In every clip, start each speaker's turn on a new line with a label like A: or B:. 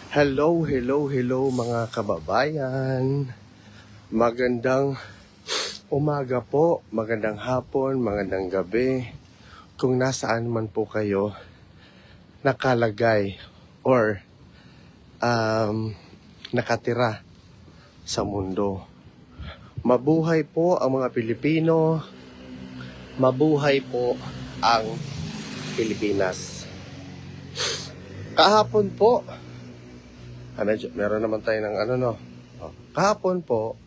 A: Hello mga kababayan. Magandang umaga po, magandang hapon, magandang gabi. Kung nasaan man po kayo nakalagay or nakatira sa mundo. Mabuhay po ang mga Pilipino. Mabuhay po ang Pilipinas. Kahapon po, meron naman tayo ng kahapon po,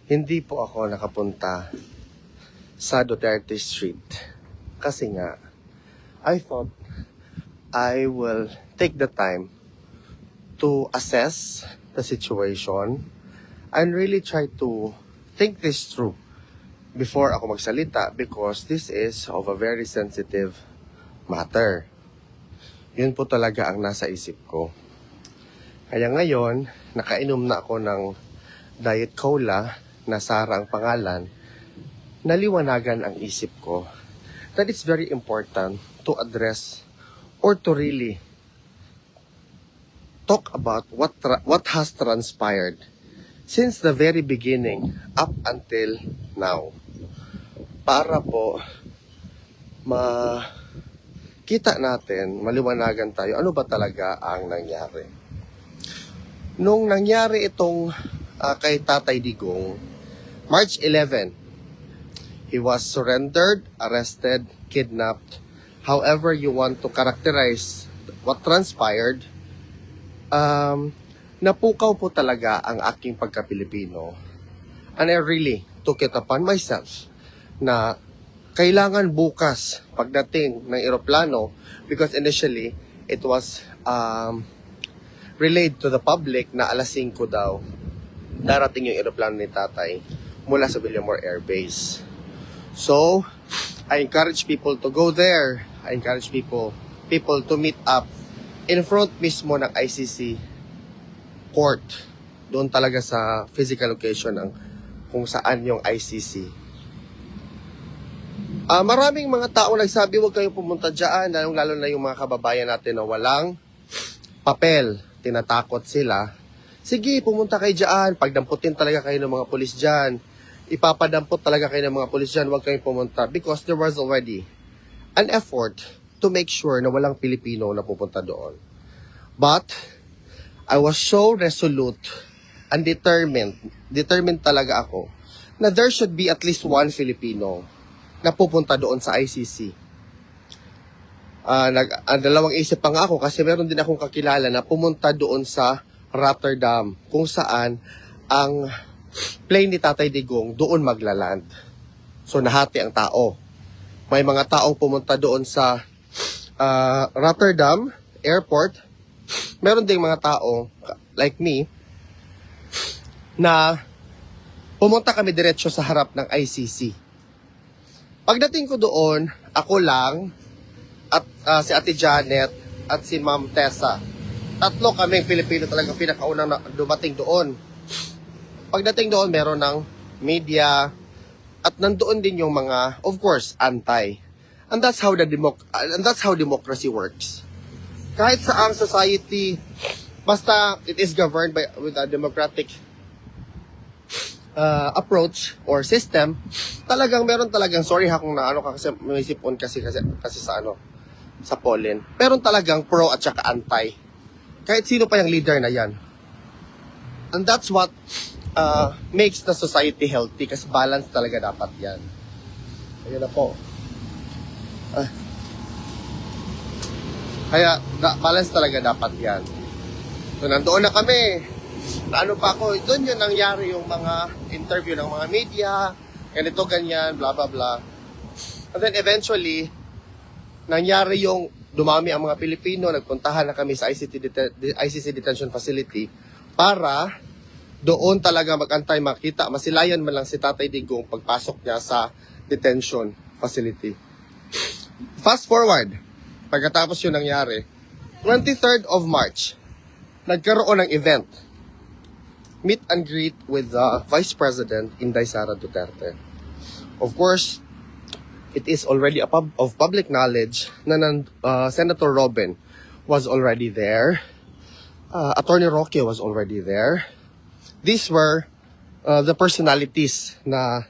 A: hindi po ako nakapunta sa Duterte Street. Kasi nga, I thought I will take the time to assess the situation and really try to think this through before ako magsalita because this is of a very sensitive matter. Yun po talaga ang nasa isip ko. Kaya ngayon, nakainom na ako ng Diet Cola na Sara ang pangalan, naliwanagan ang isip ko that it's very important to address or to really talk about what has transpired since the very beginning up until now. Para po makita natin, maliwanagan tayo, ano ba talaga ang nangyari. Nung nangyari itong kay Tatay Digong, March 11, he was surrendered, arrested, kidnapped. However you want to characterize what transpired, napukaw po talaga ang aking pagka-Pilipino. And I really took it upon myself na kailangan bukas pagdating ng eroplano, because initially it was relayed to the public na alas 5 daw darating yung eroplano ni Tatay mula sa Villamor Air Base. So, I encourage people to go there. I encourage people to meet up in front mismo ng ICC court. Doon talaga sa physical location ng kung saan yung ICC. Maraming mga tao nagsabi huwag kayong pumunta dyan, lalo na yung mga kababayan natin na walang papel. Tinatakot sila. Sige, pumunta kayo dyan. Pagdamputin talaga kayo ng mga pulis dyan. Ipapadampot talaga kayo ng mga pulis dyan. Huwag kayong pumunta. Because there was already an effort to make sure na walang Pilipino na pupunta doon. But, I was so resolute and determined talaga ako na there should be at least one Filipino na pupunta doon sa ICC. Dalawang isip pa nga ako kasi meron din akong kakilala na pumunta doon sa Rotterdam kung saan ang plane ni Tatay Digong doon maglaland. So nahati ang tao. May mga taong pumunta doon sa Rotterdam Airport. Meron ding mga tao like me na pumunta kami diretso sa harap ng ICC. Pagdating ko doon, ako lang at si Ate Janet at si Ma'am Tessa. Tatlo kaming Pilipino talagang pinakaunang dumating doon. Pagdating doon, meron ng media at nandoon din yung mga, of course, anti. And that's how democracy works. Kahit sa ang society, basta it is governed with a democratic approach or system, talagang meron talagang, sorry ha kung naano ka kasi may sipon kasi sa pollen. Meron talagang pro at saka anti. Kahit sino pa yung leader na yan. And that's what makes the society healthy kasi balance talaga dapat yan. Ayun na po. Kaya balance talaga dapat yan. So nandoon na kami. Ano pa ako, doon yun nangyari yung mga interview ng mga media, ganito, ganyan, blah, blah, blah. And then eventually, nangyari yung dumami ang mga Pilipino, nagpuntahan na kami sa ICC detention facility para doon talaga magantay makita, masilayan man lang si Tatay Digong pagpasok niya sa detention facility. Fast forward, pagkatapos yun nangyari, 23rd of March, nagkaroon ng event. Meet and greet with the Vice President Inday Sara Duterte. Of course, it is already of public knowledge na Senator Robin was already there. Attorney Roque was already there. These were the personalities na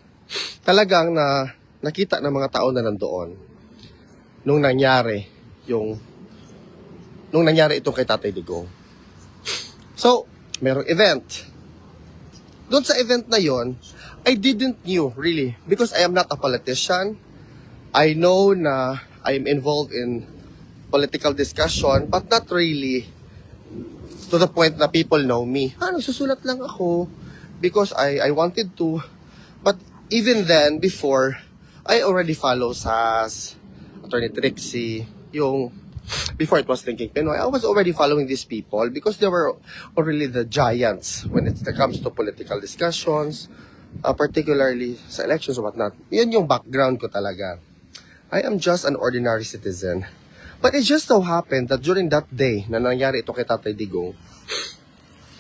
A: talagang nakita ng mga tao na nandoon nung nangyari itong kay Tatay Digong. So, merong event. Doon sa event na yon, I didn't knew really because I am not a politician. I know na I am involved in political discussion but not really to the point na people know me. Nagsusulat lang ako because I wanted to. But even then, before, I already follow SAS, Attorney Trixie, before it was Thinking Pinoy, I was already following these people because they were already the giants when it comes to political discussions, particularly sa elections or whatnot. Yun yung background ko talaga. I am just an ordinary citizen. But it just so happened that during that day na nangyari ito kay Tatay Digong,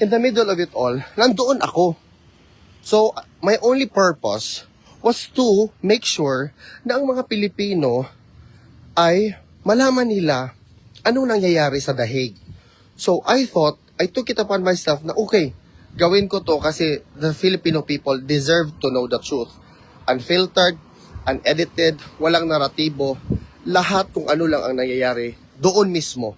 A: in the middle of it all, nandoon ako. So, my only purpose was to make sure na ang mga Pilipino ay malaman nila anong nangyayari sa The Hague. So, I took it upon myself na okay, gawin ko to kasi the Filipino people deserve to know the truth. Unfiltered, unedited, walang naratibo, lahat kung ano lang ang nangyayari doon mismo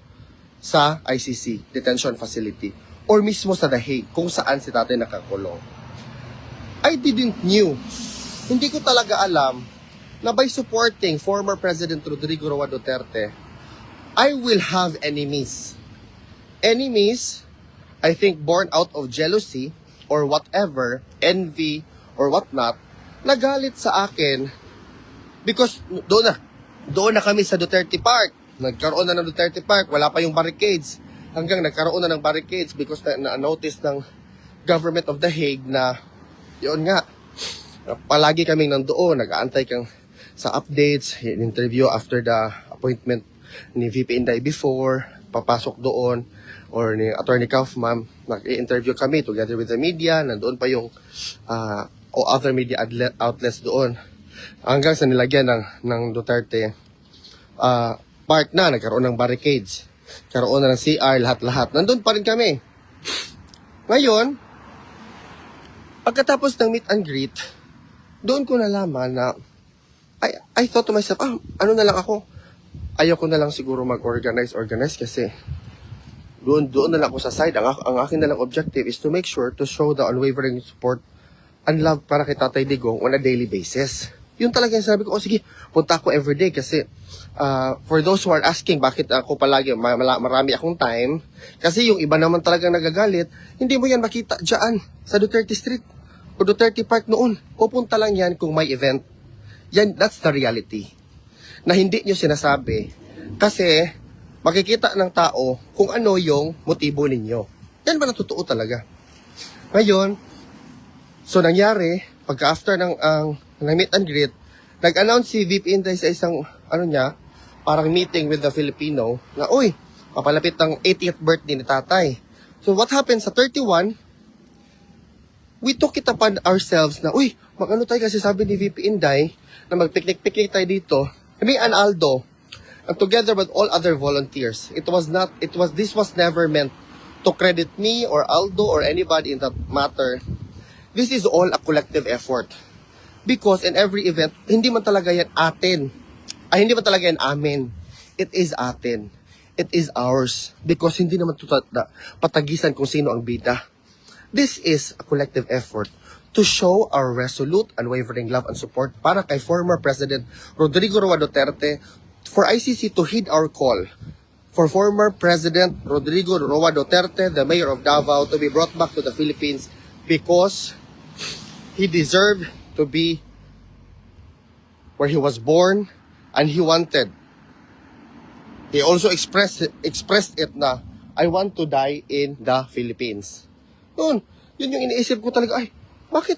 A: sa ICC detention facility or mismo sa The Hague kung saan si tatay nakakulong. I didn't knew. Hindi ko talaga alam na by supporting former President Rodrigo Roa Duterte, I will have enemies. Enemies, I think born out of jealousy or whatever, envy or whatnot, nagalit sa akin because doon na kami sa Duterte Park. Nagkaroon na ng Duterte Park, wala pa yung barricades. Hanggang nagkaroon na ng barricades because na-notice ng government of The Hague na yun nga, palagi kaming nandoon, nag-aantay kang sa updates, interview after the appointment ni VP Inday before, papasok doon, or ni Attorney Kaufman, nag-interview kami together with the media, nandoon pa yung o other media outlets doon. Hanggang sa nilagyan ng Duterte Park na, nagkaroon ng barricades, karoon na ng CR, lahat-lahat. Nandun pa rin kami. Ngayon, pagkatapos ng meet and greet, doon ko nalaman na I thought to myself, ano na lang ako? Ayoko na lang siguro mag-organize kasi doon na lang ako sa side. Ang akin na lang objective is to make sure to show the unwavering support and love para kay Tatay Digong on a daily basis. Yun talaga yung sabi ko, sige, punta ako everyday kasi for those who are asking bakit ako palagi marami akong time, kasi yung iba naman talagang nagagalit, hindi mo yan makita dyan sa Duterte Street o Duterte Park noon. Pupunta lang yan kung may event. Yan, that's the reality. Na hindi nyo sinasabi kasi makikita ng tao kung ano yung motibo ninyo. Yan ba na totoo talaga? Ngayon, so nangyari, pagka-after ng meet and greet, nag-announce si VP Inday sa isang, parang meeting with the Filipino, na, papalapit ang 80th birthday ni tatay. So what happened sa 31, we took it upon ourselves na, mag-ano tayo kasi sabi ni VP Inday, na mag-picnic tayo dito. Me and Aldo, and together with all other volunteers, this was never meant to credit me or Aldo or anybody in that matter. This is all a collective effort. Because in every event, hindi man talaga yan atin. Hindi man talaga yan amin. It is atin. It is ours. Because hindi naman patagisan kung sino ang bida. This is a collective effort to show our resolute, unwavering love and support para kay former President Rodrigo Roa Duterte, for ICC to heed our call for former President Rodrigo Roa Duterte, the mayor of Davao, to be brought back to the Philippines because he deserved to be where he was born and he wanted. He also expressed it na, I want to die in the Philippines. Yun yung iniisip ko talaga, bakit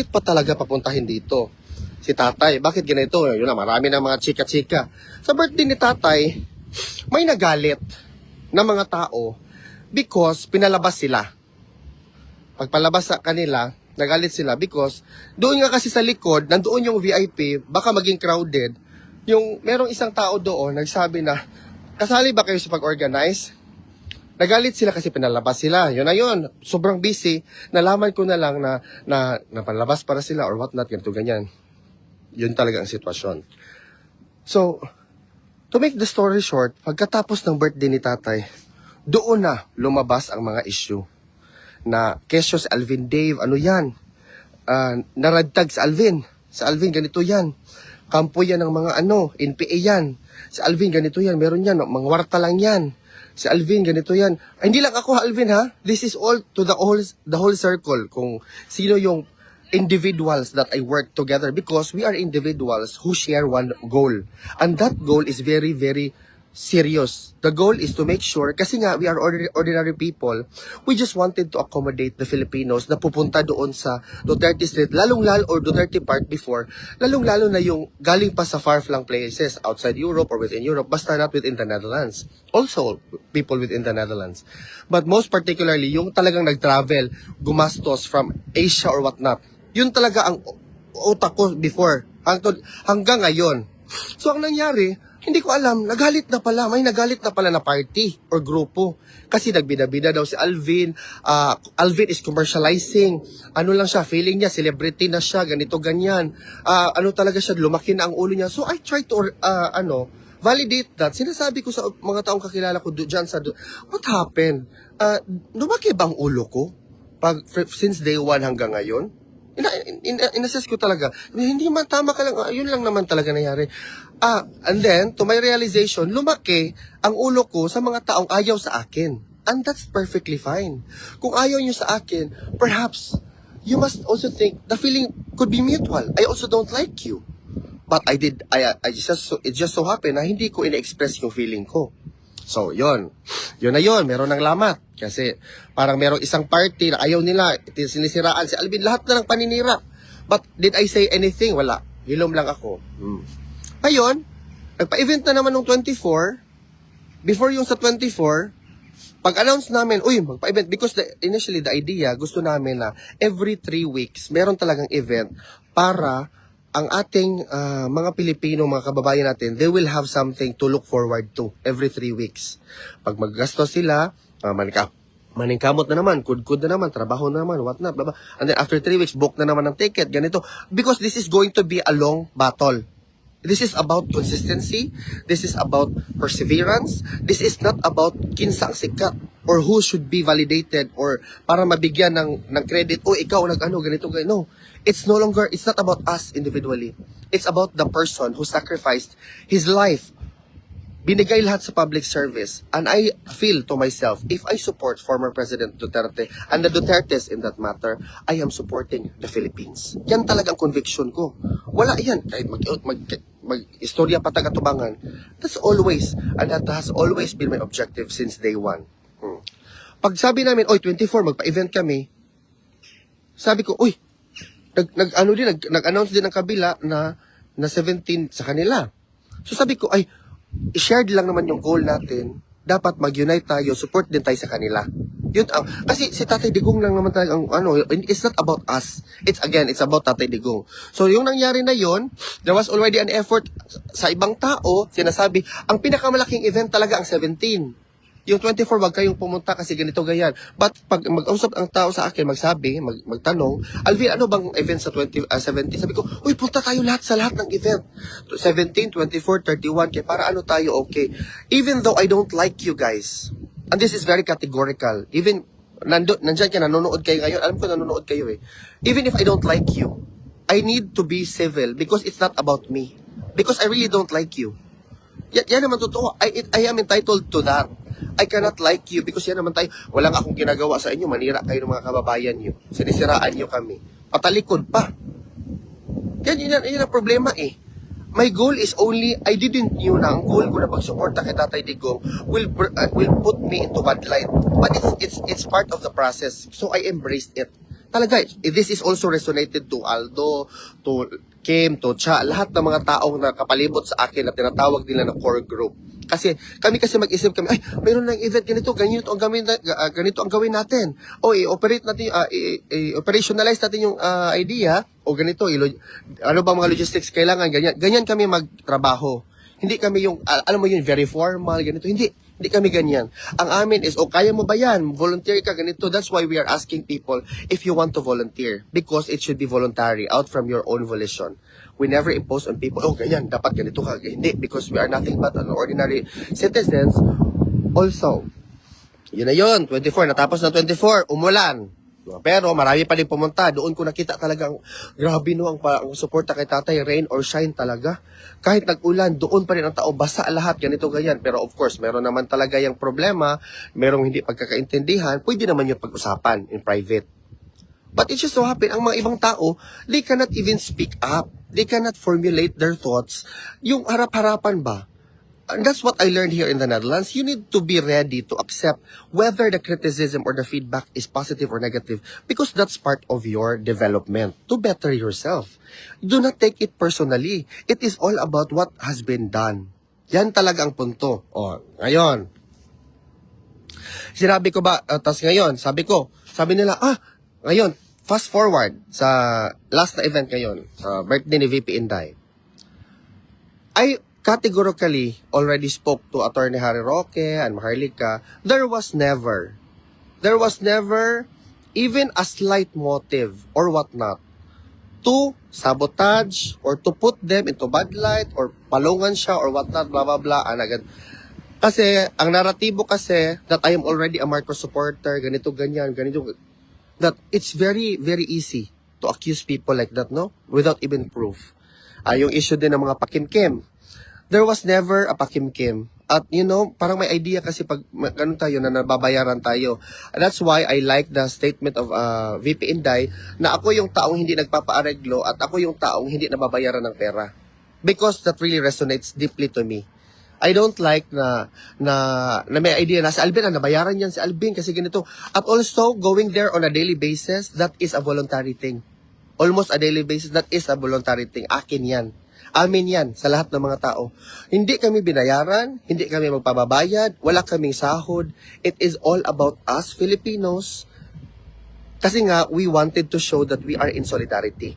A: pa talaga papuntahin dito si tatay? Bakit ganito? Yun na, marami na mga chika-chika. Sa birthday ni tatay, may nagalit na mga tao because pinalabas sila. Pagpalabas sa kanila, nagalit sila because doon nga kasi sa likod, nandoon yung VIP, baka maging crowded. Merong isang tao doon, nagsabi na, kasali ba kayo sa pag-organize? Nagalit sila kasi pinalabas sila. Yun na yun. Sobrang busy. Nalaman ko na lang na napalabas para sila or what not, ganito, ganyan. Yun talaga ang sitwasyon. So, to make the story short, pagkatapos ng birthday ni tatay, doon na lumabas ang mga issue. Na, kesyo si Alvin Dave, ano yan? Naradtag sa Alvin. Sa Alvin, ganito yan. Kampo yan ng mga NPA yan. Si Alvin, ganito yan. Meron yan, mga warta lang yan. Si Alvin, ganito yan. Ay, hindi lang ako, Alvin, ha? This is all to the whole circle. Kung sino yung individuals that I work together, because we are individuals who share one goal. And that goal is very, very serious. The goal is to make sure, kasi nga, we are ordinary people, we just wanted to accommodate the Filipinos na pupunta doon sa Duterte Street, lalong-lalo, or Duterte Park before, lalong-lalo na yung galing pa sa far-flung places, outside Europe or within Europe, basta not within the Netherlands. Also, people within the Netherlands. But most particularly, yung talagang nag-travel, gumastos from Asia or whatnot. Yun talaga ang utak ko before, hanggang ngayon. So, ang nangyari, hindi ko alam, nagalit na pala, may nagalit na pala na party or grupo. Kasi nagbida-bida daw si Alvin. Alvin is commercializing. Ano lang siya, feeling niya, celebrity na siya, ganito, ganyan. Ano talaga siya, lumaki na ang ulo niya. So I try to, validate that. Sinasabi ko sa mga taong kakilala ko dyan sa, what happened? Lumaki ba ang ulo ko? Since day one hanggang ngayon? In-assess ko talaga. Hindi man, tama ka lang. Yun lang naman talaga nangyari. And then, to my realization, lumaki ang ulo ko sa mga taong ayaw sa akin. And that's perfectly fine. Kung ayaw nyo sa akin, perhaps, you must also think, the feeling could be mutual. I also don't like you. But it just so happened na hindi ko ina-express yung feeling ko. So, yun. Yun na yun. Meron ng lamat. Kasi, parang merong isang party na ayaw nila. Sinisiraan si Alvin. Lahat na ng paninira. But, did I say anything? Wala. Hilom lang ako. Ngayon, nagpa-event na naman ng 24. Before yung sa 24, pag-announce namin, magpa-event. Because initially, the idea, gusto namin na every 3 weeks, meron talagang event para ang ating mga Pilipino, mga kababayan natin, they will have something to look forward to every 3 weeks. Pag maggasto sila, maningkamot na naman, kudkud na naman, trabaho na naman, what not, blah, blah. And then after 3 weeks, book na naman ng ticket, ganito. Because this is going to be a long battle. This is about consistency. This is about perseverance. This is not about kinsang sikat or who should be validated or para mabigyan ng credit. Ikaw ganito. No. It's not about us individually. It's about the person who sacrificed his life. Binigay lahat sa public service. And I feel to myself, if I support former President Duterte and the Dutertes in that matter, I am supporting the Philippines. Yan talagang conviction ko. Wala yan. Kahit mag-istorya patag-atubangan. That's always, and that has always been my objective since day one. Pag sabi namin, 24, magpa-event kami, sabi ko, nag-announce din ng kabila na 17 sa kanila. So sabi ko, i-shared lang naman yung goal natin. Dapat mag-unite tayo, support din tayo sa kanila. Yun, kasi si Tatay Digong lang naman talaga it's not about us. It's about Tatay Digong. So yung nangyari na yon, there was already an effort sa ibang tao, sinasabi, ang pinakamalaking event talaga ang 17. Yung 24, wag kayong pumunta kasi ganito ganyan. But pag mag-usap ang tao sa akin, magtanong, Alvin, ano bang event sa 17? Sabi ko, punta tayo sa lahat ng event. 17, 24, 31, kaya para ano tayo okay. Even though I don't like you guys, and this is very categorical, even, nandyan ka, nanonood kayo ngayon, alam ko nanonood kayo even if I don't like you, I need to be civil because it's not about me. Because I really don't like you. Yan naman totoo. I am entitled to that. I cannot like you because yan naman tayo, walang akong ginagawa sa inyo, manira kayo ng mga kababayan nyo. Sinisiraan nyo kami. Patalikod pa. Yan ang problema My goal is only, I didn't knew na ang goal ko na pagsuporta kay Tatay Digong will put me into bad light. But it's part of the process. So I embraced it. Talaga, this is also resonated to Aldo, to Kim, to Cha, lahat ng mga taong nakapalibot sa akin na tinatawag nila na core group. Kasi kami mag-isip kami, mayroon ng event ganito ang gawin natin. I-operate natin, operationalize natin yung idea, o ganito, ano bang mga logistics kailangan, ganyan kami magtrabaho. Hindi kami yung, alam mo yun, very formal, ganito. Hindi Hindi kami ganyan. Ang amin is, kaya mo ba yan? Volunteer ka, ganito. That's why we are asking people if you want to volunteer. Because it should be voluntary, out from your own volition. We never impose on people, ganyan, dapat ganito ka. Hindi, because we are nothing but an ordinary citizens. Also, yun na yun, 24, natapos na 24, umulan. Pero marami pa din pumunta. Doon ko nakita talagang grabe no ang suporta kay Tatay, rain or shine talaga. Kahit nag-ulan, doon pa rin ang tao, basa lahat, ganito ganyan. Pero of course, meron naman talaga yung problema, merong hindi pagkakaintindihan, pwede naman yung pag-usapan in private. But it just so happen, ang mga ibang tao, they cannot even speak up. They cannot formulate their thoughts. Yung harap-harapan ba? And that's what I learned here in the Netherlands. You need to be ready to accept whether the criticism or the feedback is positive or negative, because that's part of your development to better yourself. Do not take it personally. It is all about what has been done. Yan talaga ang punto. Ngayon. Sinabi ko ba, tas ngayon, sabi nila, ngayon, fast forward sa last na event ngayon, sa birthday ni VP Inday. I categorically already spoke to Attorney Harry Roque and Maharlika. There was never even a slight motive or whatnot to sabotage or to put them into bad light or palungan siya or whatnot, blah blah blah. Kasi ang naratibo kasi that I am already a Marcos supporter, ganito ganyan, that it's very very easy to accuse people like that, no? Without even proof. Yung issue din ng mga pakimkim. There was never a pakimkim. At parang may idea kasi pag ganun tayo na nababayaran tayo. And that's why I like the statement of VP Inday na ako yung taong hindi nagpapaareglo at ako yung taong hindi nababayaran ng pera. Because that really resonates deeply to me. I don't like na may idea na si Alvin, nabayaran yan si Alvin kasi ganito. At also, going there on a daily basis, that is a voluntary thing. Almost a daily basis, that is a voluntary thing. Akin yan. Amin yan sa lahat ng mga tao. Hindi kami binayaran, hindi kami magpababayad, wala kaming sahod. It is all about us Filipinos. Kasi nga, we wanted to show that we are in solidarity.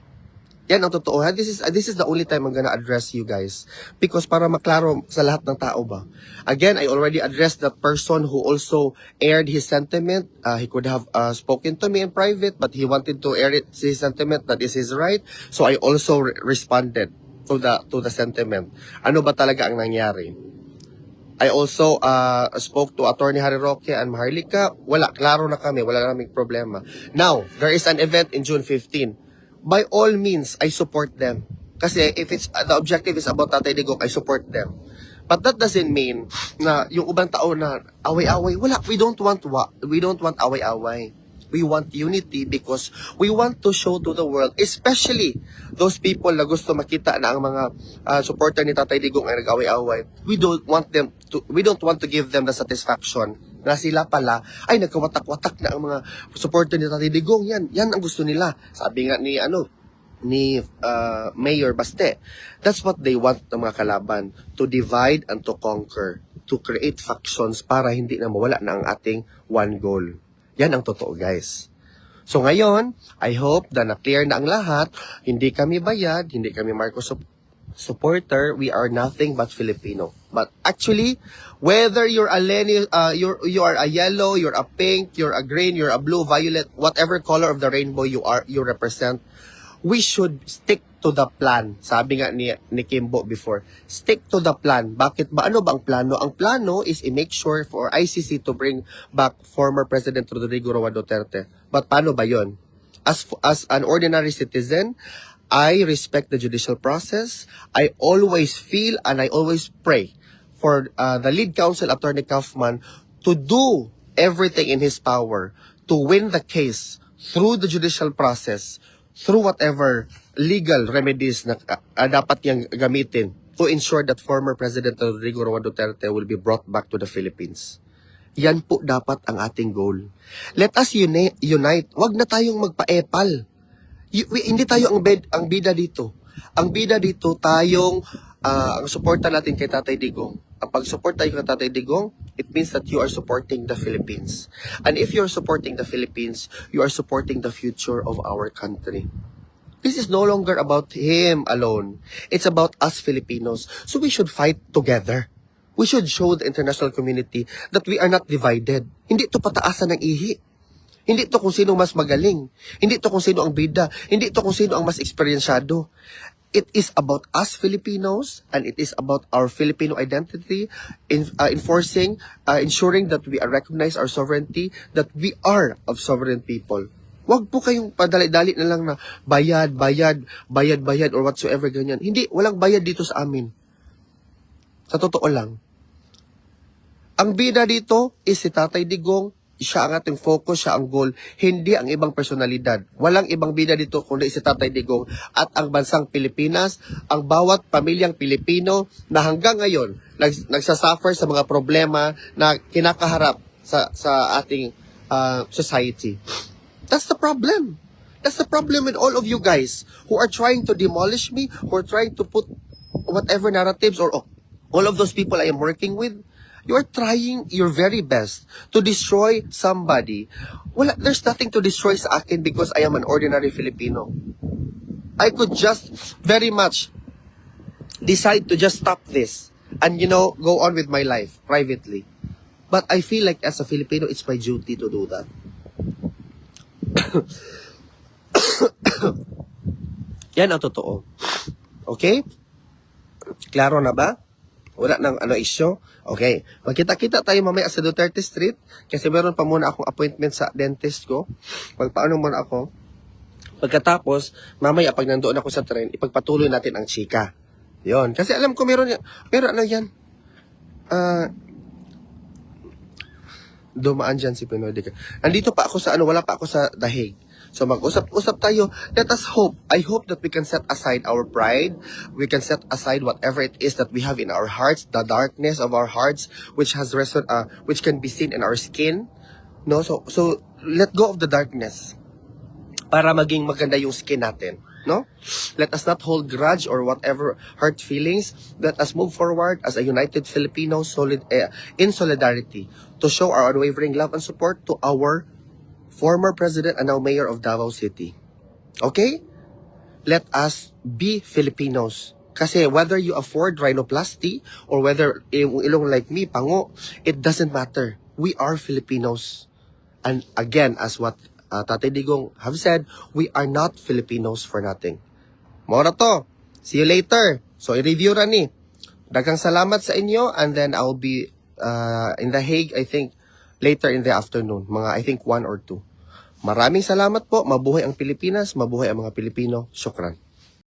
A: Yan ang totoo. This is the only time I'm gonna address you guys. Because para maklaro sa lahat ng tao ba. Again, I already addressed that person who also aired his sentiment. He could have spoken to me in private, but he wanted to air his sentiment. That is his right. So I also responded to the sentiment. Ano ba talaga ang nangyari? I also spoke to Attorney Harry Roque and Maharlika. Wala, klaro na kami, wala naming problema. Now, there is an event in June 15. By all means, I support them. Kasi if it's the objective is about Tatay Digong, I support them. But that doesn't mean na yung ubang tao na away-away, wala, we don't want away-away. We want unity because we want to show to the world, especially those people na gusto makita na ang mga supporter ni Tatay Digong ay nag-away-away. We don't want to give them the satisfaction na sila pala ay nagkawatak-watak na ang mga supporter ni Tatay Digong. Yan ang gusto nila. Sabi nga ni Mayor Baste. That's what they want ng mga kalaban, to divide and to conquer, to create factions para hindi na mawala na ang ating one goal. Yan ang totoo, guys. So ngayon, I hope na na-clear na ang lahat. Hindi kami bayad, hindi kami Marcos supporter. We are nothing but Filipino. But actually, whether you're a you are a yellow, you're a pink, you're a green, you're a blue, violet, whatever color of the rainbow you represent, we should stick to the plan. Sabi nga ni Kimbo before, stick to the plan. Bakit ba? Ano ba ang plano? Ang plano is i-make sure for ICC to bring back former President Rodrigo Roa Duterte. But paano ba yon? As an ordinary citizen, I respect the judicial process. I always feel and I always pray for the lead counsel, Attorney Kaufman, to do everything in his power to win the case through the judicial process, through whatever legal remedies na dapat niyang gamitin to ensure that former President Rodrigo Roa Duterte will be brought back to the Philippines. Yan po dapat ang ating goal. Let us unite. Huwag na tayong magpa-epal. Hindi tayo ang bida dito. Ang bida dito tayong ang suporta natin kay Tatay Digong. Ang pag-support tayo kay Tatay Digong, it means that you are supporting the Philippines. And if you're supporting the Philippines, you are supporting the future of our country. This is no longer about him alone. It's about us Filipinos. So we should fight together. We should show the international community that we are not divided. Hindi to pataasan ng ihi. Hindi to kung sino mas magaling. Hindi to kung sino ang bida. Hindi to kung sino ang mas eksperyensyado. It is about us Filipinos, and it is about our Filipino identity, ensuring that we recognize our sovereignty, that we are of sovereign people. Huwag po kayong padali-dali na lang na bayad, or whatsoever ganyan. Hindi, walang bayad dito sa amin. Sa totoo lang. Ang bida dito is si Tatay Digong. Siya ang ating focus, siya ang goal, hindi ang ibang personalidad. Walang ibang bida dito kundi si Tatay Digong at ang bansang Pilipinas, ang bawat pamilyang Pilipino na hanggang ngayon nagsasuffer sa mga problema na kinakaharap sa ating society. That's the problem. That's the problem with all of you guys who are trying to demolish me, who are trying to put whatever narratives or all of those people I am working with. You are trying your very best to destroy somebody. Well, there's nothing to destroy sa akin because I am an ordinary Filipino. I could just very much decide to just stop this and, go on with my life privately. But I feel like as a Filipino, it's my duty to do that. Yan ang totoo. Okay? Klaro na ba? Wala nang issue? Okay. Magkita-kita tayo mamaya sa Duterte Street kasi meron pa muna akong appointment sa dentist ko. Magpaano muna ako. Pagkatapos, mamaya pag nandoon ako sa train, ipagpatuloy natin ang chika. Yon. Kasi alam ko meron yan. Dumaan dyan si Pinoy Dica. Nandito pa ako sa wala pa ako sa Dahig. So mag-usap-usap tayo. Let us hope. I hope that we can set aside our pride. We can set aside whatever it is that we have in our hearts, the darkness of our hearts, which can be seen in our skin. No, so let go of the darkness para maging maganda yung skin natin. No? Let us not hold grudge or whatever hurt feelings. Let us move forward as a united Filipino in solidarity to show our unwavering love and support to our former president and now mayor of Davao City. Okay? Let us be Filipinos. Kasi whether you afford rhinoplasty or whether ilong like me, pango, it doesn't matter. We are Filipinos. And again, as what Tatay Digong have said, we are not Filipinos for nothing. Mora to. See you later. So, i-review ra ni. Daghang salamat sa inyo and then I'll be in The Hague, I think, later in the afternoon. Mga, I think, 1 or 2. Maraming salamat po. Mabuhay ang Pilipinas. Mabuhay ang mga Pilipino. Syukran.